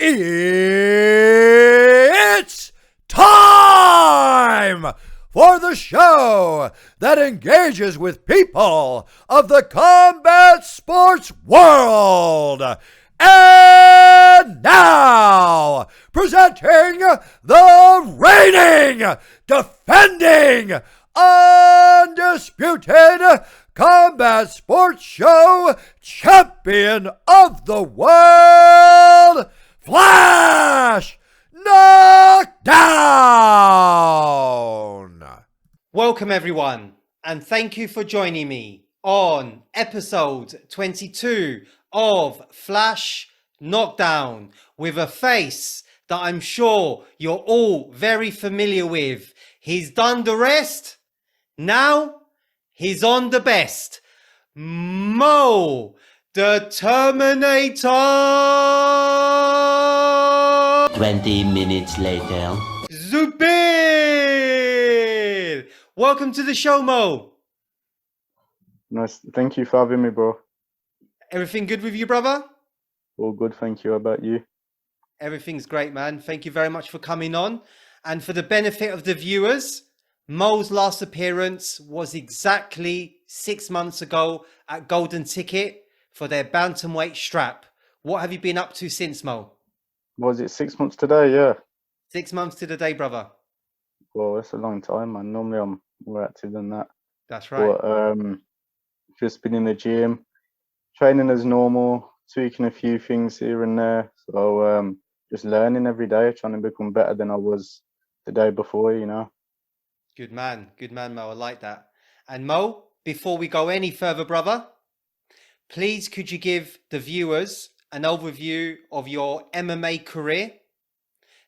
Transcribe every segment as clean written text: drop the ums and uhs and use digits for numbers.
It's time for the show that engages with people of the combat sports world. And now, presenting the reigning, defending, undisputed combat sports show champion of the world, Flash Knockdown! Welcome everyone, and thank you for joining me on episode 22 of Flash Knockdown with a face that I'm sure you're all very familiar with. He's done the rest, now he's on the best. Mo, the Terminator! 20 minutes later. Zubair! Welcome to the show, Mo. Nice. Thank you for having me, bro. Everything good with you, brother? All good, thank you. How about you? Everything's great, man. Thank you very much for coming on. And for the benefit of the viewers, Mo's last appearance was exactly 6 months ago at Golden Ticket for their bantamweight strap. What have you been up to since, Mo? Was it 6 months today? Yeah. 6 months to the day, brother. Well, that's a long time, man. Normally I'm more active than that. That's right. But just been in the gym, training as normal, tweaking a few things here and there. So just learning every day, trying to become better than I was the day before, you know. Good man, Mo. I like that. And Mo, before we go any further, brother, please could you give the viewers an overview of your MMA career,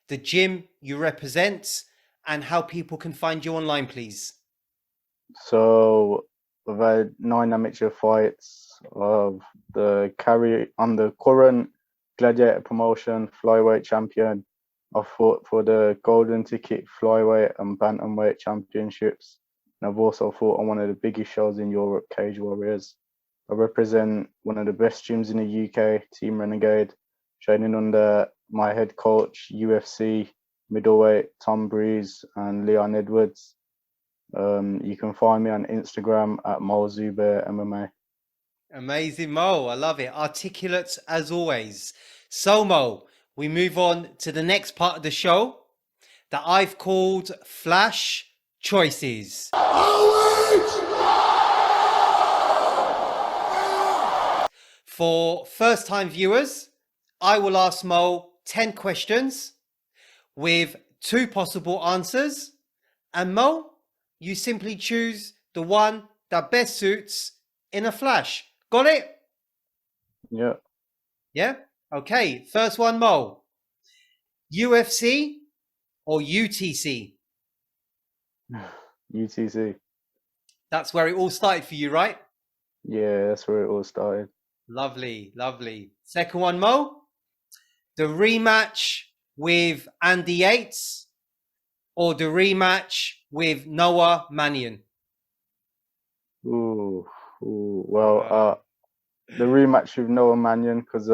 the gym you represent, and how people can find you online, please? So I've had 9 amateur fights of the current gladiator promotion, flyweight champion. I've fought for the Golden Ticket flyweight and bantamweight championships. And I've also fought on one of the biggest shows in Europe, Cage Warriors. I represent one of the best gyms in the UK, Team Renegade, training under my head coach, UFC middleweight, Tom Breeze and Leon Edwards. You can find me on Instagram at Zubair MMA. Amazing, Mo. I love it. Articulate as always. So, Mo, we move on to the next part of the show that I've called Flash Choices. For first-time viewers, I will ask Mo 10 questions with 2 possible answers. And Mo, you simply choose the one that best suits in a flash. Got it? Yeah. Yeah? Okay, first one, Mo. UFC or UTC? UTC. That's where it all started for you, right? Yeah, that's where it all started. Lovely, lovely. Second one, Mo. The rematch with Andy Yates or the rematch with Noah Mannion? Well, the rematch with Noah Mannion, because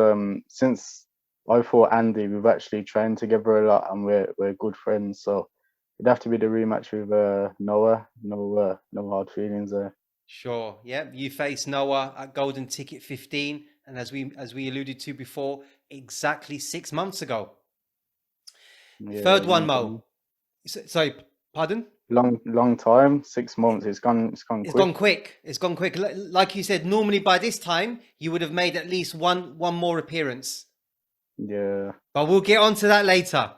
since I fought Andy, we've actually trained together a lot and we're good friends. So it'd have to be the rematch with Noah. No hard feelings there. Sure. Yeah, you faced Noah at Golden Ticket 15, and as we alluded to before, exactly 6 months ago. Yeah, Third one, Mo. Sorry, pardon? Long time. 6 months. It's gone quick. It's gone quick. Like you said, normally by this time you would have made at least one more appearance. Yeah. But we'll get on to that later.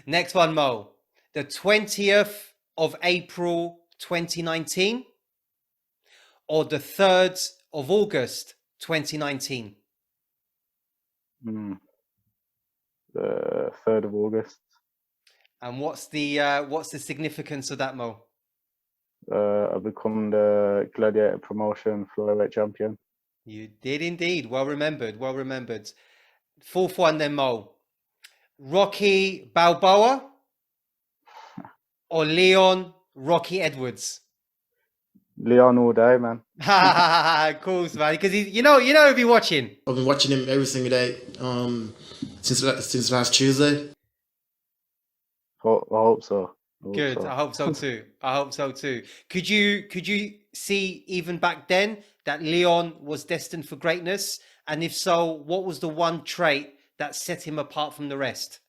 Next one, Mo. The 20th of April 2019 or the 3rd of August 2019? The 3rd of August. And what's the significance of that, Mo? I become the gladiator promotion flyweight champion. You did indeed. Well remembered. Well remembered. Fourth one then, Mo. Rocky Balboa or Leon Rocky Edwards? Leon all day, man. Of course, man. Because he'll be watching. I've been watching him every single day since last Tuesday. I hope so. Good. I hope so too. I hope so too. Could you see even back then that Leon was destined for greatness? And if so, what was the one trait that set him apart from the rest?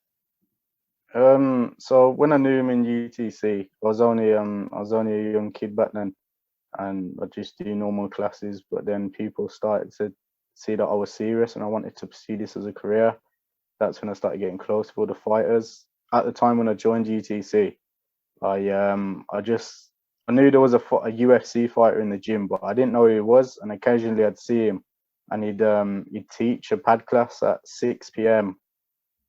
So when I knew him in UTC, I was only a young kid back then, and I just do normal classes. But then people started to see that I was serious and I wanted to pursue this as a career. That's when I started getting close with all the fighters. At the time when I joined UTC, I knew there was a UFC fighter in the gym, but I didn't know who he was. And occasionally I'd see him, and he'd teach a pad class at 6 p.m.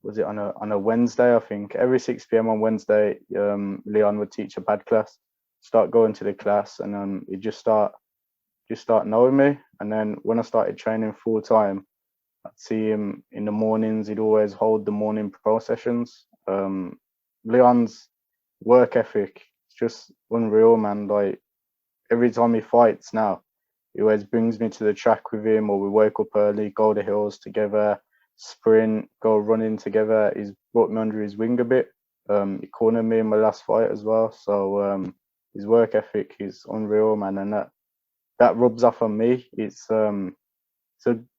Was it on a Wednesday? I think every 6 p.m. on Wednesday, Leon would teach a pad class. Start going to the class, and he'd just start knowing me. And then when I started training full time, I'd see him in the mornings. He'd always hold the morning pro sessions. Leon's work ethic is just unreal, man. Like every time he fights now, he always brings me to the track with him, or we wake up early, go the hills together, sprint, go running together. He's brought me under his wing a bit. He cornered me in my last fight as well. So his work ethic is unreal, man, and that rubs off on me. It's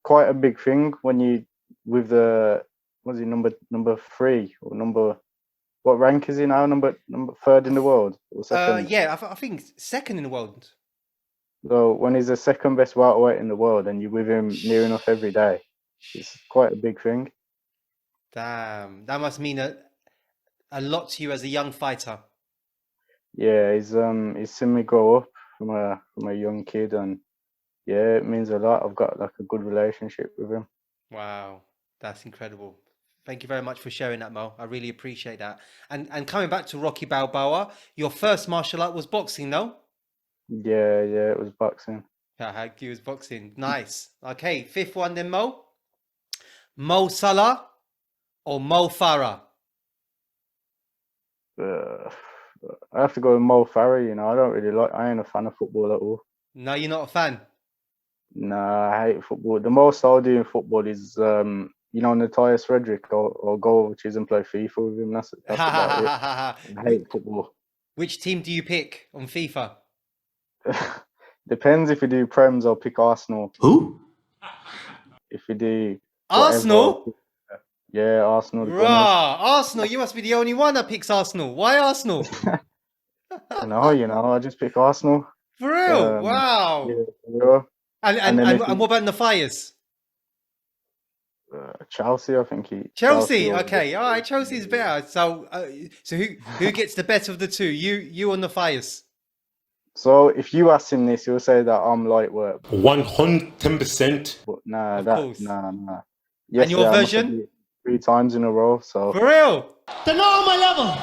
quite a big thing when you with the was he number 3 or number. What rank is he now? Number 3rd in the world or second? Yeah, I think second in the world. So when he's the second best welterweight in the world, and you're with him near enough every day, it's quite a big thing. Damn, that must mean a lot to you as a young fighter. Yeah, he's seen me grow up from a young kid, and yeah, it means a lot. I've got like a good relationship with him. Wow, that's incredible. Thank you very much for sharing that, Mo. I really appreciate that. And coming back to Rocky Balboa, your first martial art was boxing, no? Yeah, it was boxing. It was boxing. Nice. Okay, 5th one then, Mo. Mo Salah or Mo Farah? I have to go with Mo Farah. I ain't a fan of football at all. No, you're not a fan? Nah, I hate football. The most I'll do in football is Matthias Frederick or go overseas and play FIFA with him. That's about it. I hate football. Which team do you pick on FIFA? Depends if you do Prems, I'll pick Arsenal. Who? If you do Arsenal? Yeah, Arsenal. Arsenal, you must be the only one that picks Arsenal. Why Arsenal? I just pick Arsenal. For real? Wow. Yeah. And what about the Fires? Chelsea, I think Chelsea. Okay, all right. Chelsea's better. So who gets the better of the two? You on the Fires? So if you ask him this, he'll say that I'm light work. 110%. But nah. Yes, and your version? 3 times in a row. So for real? The normal level.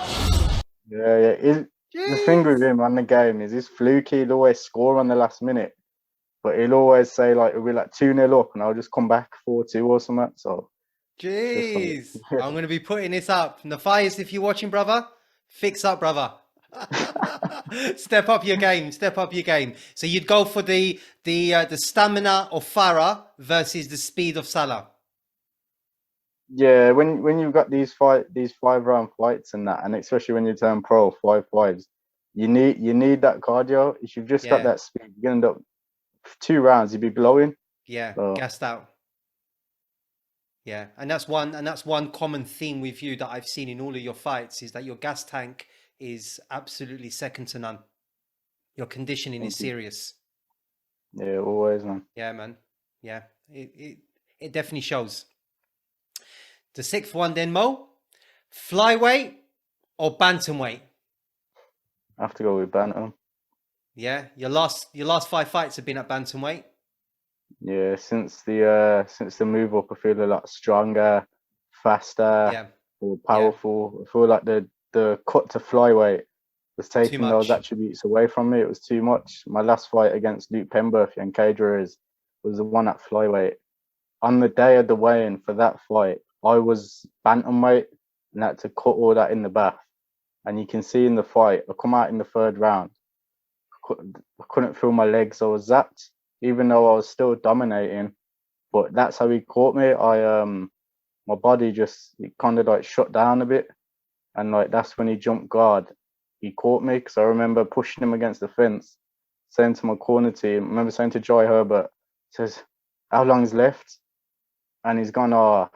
Yeah. The thing with him on the game is he's fluky. He'll always score on the last minute. But he'll always say it'll be like 2-0 up, and I'll just come back 4-2 or something. So, jeez, I'm going to be putting this up. Nafias, if you're watching, brother, fix up, brother. Step up your game. So you'd go for the stamina of Farah versus the speed of Salah. Yeah, when you've got these 5-round fights and that, and especially when you turn pro 5-5s, you need that cardio. If you've just got that speed, you're gonna end up 2 rounds, you'd be blowing. Yeah, gassed out. Yeah, and that's one common theme with you that I've seen in all of your fights is that your gas tank is absolutely second to none. Your conditioning is serious. Yeah, always, man. Yeah, man. Yeah, it definitely shows. The 6th one then, Mo. Flyweight or bantamweight? I have to go with bantam. Yeah, your last 5 fights have been at bantamweight. Yeah, since the move up, I feel a lot stronger, faster, more powerful. Yeah. I feel like the cut to flyweight was taking those attributes away from me. It was too much. My last fight against Luke Pemberthy and Cadres was the one at flyweight. On the day of the weigh-in for that fight, I was bantamweight and had to cut all that in the bath. And you can see in the fight, I come out in the 3rd round. I couldn't feel my legs. I was zapped, even though I was still dominating. But that's how he caught me. My body just kind of like shut down a bit, and like that's when he jumped guard. He caught me because I remember pushing him against the fence, saying to my corner team, I remember saying to Joy Herbert, says, "How long's left?" And he's gone, "Oh,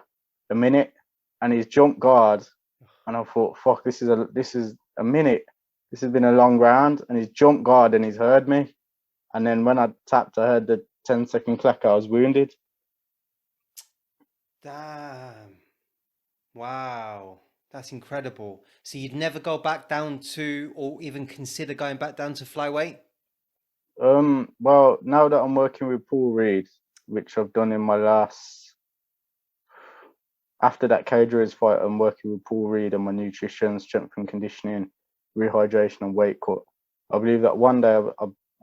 a minute," and he's jumped guard, and I thought, "Fuck, this is a minute. This has been a long round," and he's jumped guard and he's heard me, and then when I tapped, I heard the 10-second clacker. I was wounded. Damn. Wow. That's incredible. So you'd never go back down to, or even consider going back down to flyweight? Well, now that I'm working with Paul Reed, which I've done in my last, after that Cage Warriors fight, I'm working with Paul Reed on my nutrition, strength and conditioning, rehydration and weight cut. I believe that one day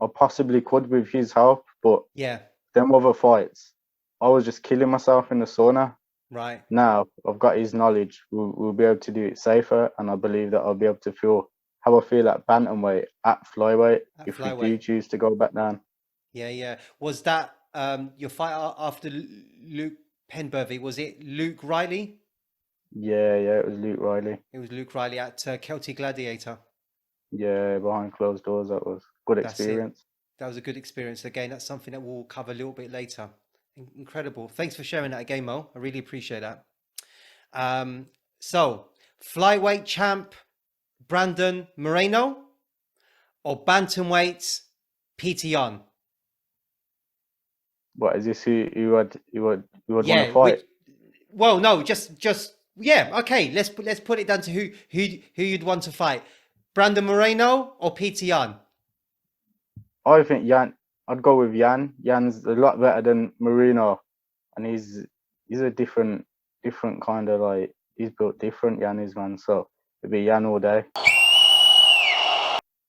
I possibly could with his help, but Yeah. them other fights, I was just killing myself in the sauna. Right. Now I've got his knowledge. We'll be able to do it safer, and I believe that I'll be able to feel how I feel at bantamweight, at flyweight, if we do flyweight. choose to go back down. Yeah. Was that your fight after Luke Penberthy? Was it Luke Riley? Yeah, it was Luke Riley. It was Luke Riley at Celtic Gladiator. Yeah, behind closed doors, that was good experience. That was a good experience. Again, that's something that we'll cover a little bit later. Incredible. Thanks for sharing that again, Mo. I really appreciate that. So, flyweight champ Brandon Moreno or bantamweight Peter Yan? What is this? Who would want to fight? Well, no, just yeah. Okay, let's put it down to who you'd want to fight, Brandon Moreno or Peter Yan? I think Yan. I'd go with Yan. Yan's a lot better than Moreno, and he's a different kind of like, he's built different. Yan is, man. So it'd be Yan all day.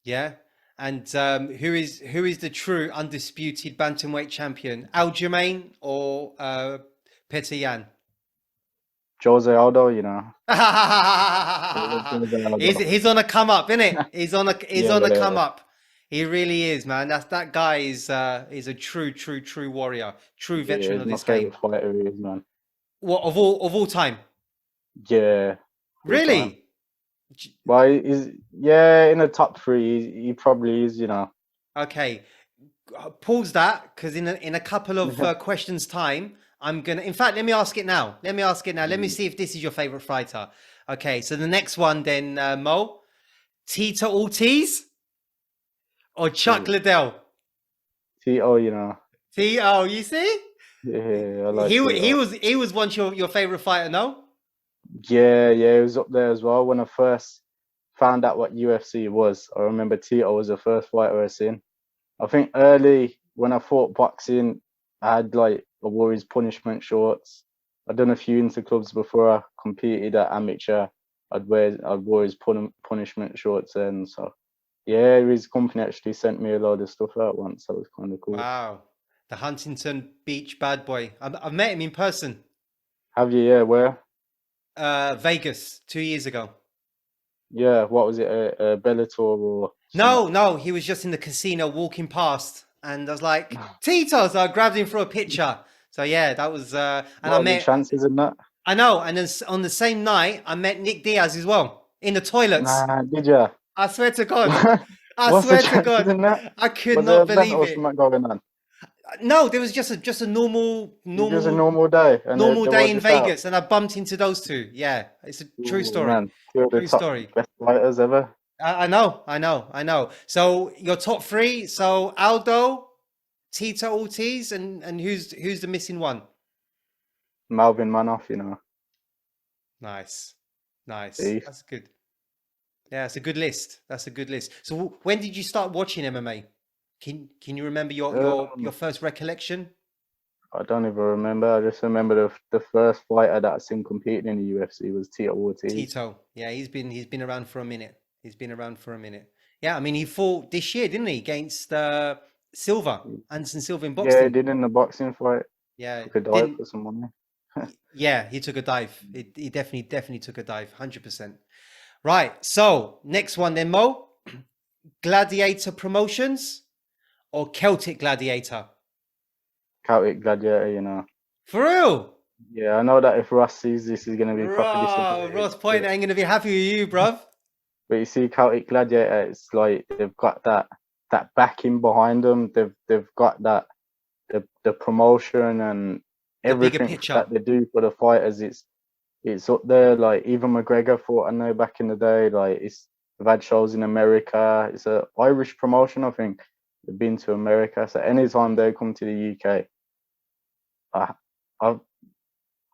Yeah. And who is the true undisputed bantamweight champion, Aljamain or Peter Yan? Jose Aldo, you know. He's on a come up, isn't it? He's on a come up. He really is, man. That guy is a true warrior, true veteran of this game. Fighter he is, man. What of all time? Yeah. Really? Time. Well, he's in the top 3. He probably is, you know. Okay, pause that, because in a couple of questions time, I'm gonna. In fact, let me ask it now. Let me see if this is your favorite fighter. Okay, so the next one then, Mo, Tito Ortiz or Chuck Liddell? Tito, you know. Tito, you see? Yeah, I like he was once your favorite fighter, no? Yeah, he was up there as well. When I first found out what UFC was, I remember Tito was the first fighter I seen. I think early when I fought boxing, I wore his punishment shorts. I'd done a few interclubs before I competed at amateur. I'd wore his punishment shorts, and so yeah, his company actually sent me a load of stuff out once. That was kind of cool. Wow, the Huntington Beach bad boy. I've met him in person. Have you? Yeah, where? Vegas 2 years ago. Yeah, what was it? A Bellator or? No, he was just in the casino walking past, and I was like, Tito, so I grabbed him for a picture. So yeah, that was and what I met the chances in that? I know, and then on the same night I met Nick Diaz as well in the toilets. Nah, did you? I swear to God. I swear to God. I could not believe it. Going on? No, there was just a normal Just a normal day. Normal day in Vegas, and I bumped into those two. Yeah, it's a true story. Man, true story. Best fighters ever. I know. So your top 3. So Aldo, Tito Ortiz, and who's the missing one? Malvin Manoff, you know. Nice. That's good. Yeah, it's a good list. So when did you start watching MMA? Can you remember your first recollection? I don't even remember. I just remember the first fighter that I seen competing in the UFC was Tito Ortiz. Tito, yeah, he's been around for a minute. Yeah, I mean, he fought this year, didn't he, against Silva, Anderson Silva in boxing? Yeah, he did in the boxing fight. Yeah, took a dive for some money. Yeah, he took a dive. He definitely took a dive, 100%. Right. So next one then, Mo. Gladiator Promotions or Celtic Gladiator? Celtic Gladiator, you know. For real? Yeah, I know that if Ross sees this, he's gonna be proper Bro, disappointed. Ross Point ain't gonna be happy with you, bruv. But you see, Celtic Gladiator, it's like they've got that backing behind them. They've got that the promotion and The bigger everything picture. that they do for the fighters. It's up there. Like even McGregor fought, I know back in the day. Like they've had shows in America. It's a Irish promotion, I think. They've been to America, so anytime they come to the UK, I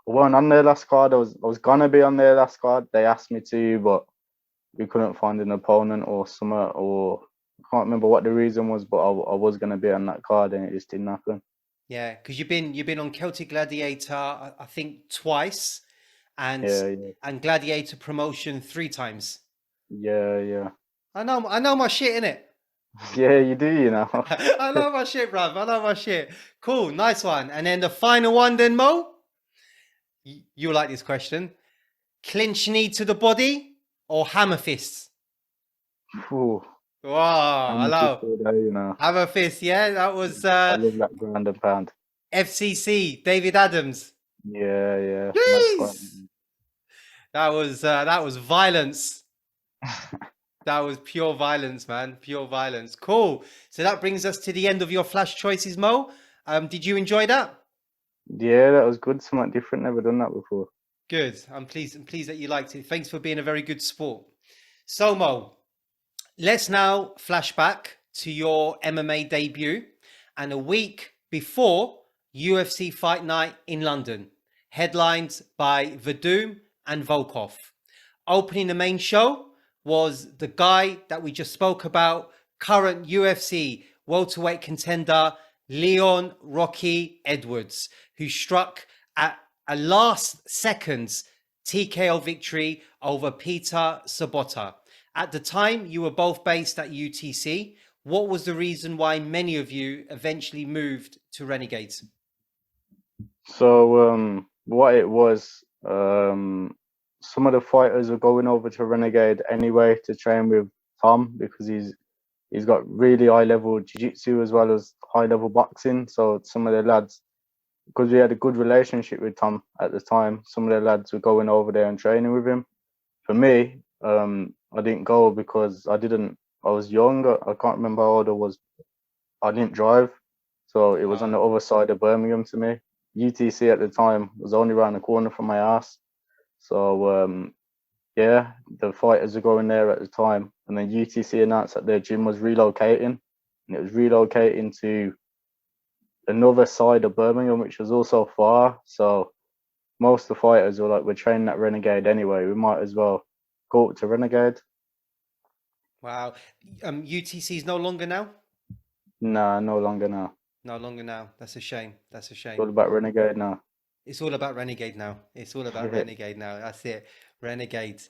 weren't on their last card. I was gonna be on their last card. They asked me to, but we couldn't find an opponent or something, or I can't remember what the reason was, but I was gonna be on that card and it just didn't happen. Yeah, because you've been on Celtic Gladiator, I think twice, and Yeah, and Gladiator Promotion 3 times. yeah. I know my shit, innit? Yeah, you do, you know. I know my shit, bruv. I know my shit. Cool, nice one. And then the final one, then Mo. You like this question? Clinch knee to the body or hammer fists? Ooh, Wow, I'm a hello. good day, you know. Hammer fist, yeah. That was I love that ground and pound. FCC, David Adams. Yeah. Match point. Jeez. That was violence. That was pure violence, man. Pure violence. Cool. So that brings us to the end of your flash choices, Mo. Did you enjoy that? Yeah, that was good. Something different. Never done that before. Good. I'm pleased that you liked it. Thanks for being a very good sport. So, Mo, let's now flash back to your MMA debut and a week before UFC Fight Night in London, headlined by Verdum and Volkov. Opening the main show was the guy that we just spoke about, current UFC welterweight contender Leon Rocky Edwards, who struck at a last seconds TKO victory over Peter Sabota. At the time, you were both based at UTC. What was the reason why many of you eventually moved to Renegades? So, what it was, some of the fighters were going over to Renegade anyway to train with Tom because he's got really high level jiu-jitsu as well as high level boxing. So some of the lads, because we had a good relationship with Tom at the time, some of the lads were going over there and training with him. For me, I didn't go because I was young. I can't remember how old I was. I didn't drive, so it was on the other side of Birmingham to me. UTC at the time was only around the corner from my house. So yeah, the fighters were going there at the time, and then UTC announced that their gym was relocating, and it was relocating to another side of Birmingham, which was also far. So most of the fighters were like, "We're training at Renegade anyway. We might as well go up to Renegade." Wow. UTC is no longer now? Nah, no longer now. No longer now. That's a shame. That's a It's shame. all about Renegade now. It's all about Renegade now. It's all about Renegade now. That's it. Renegades.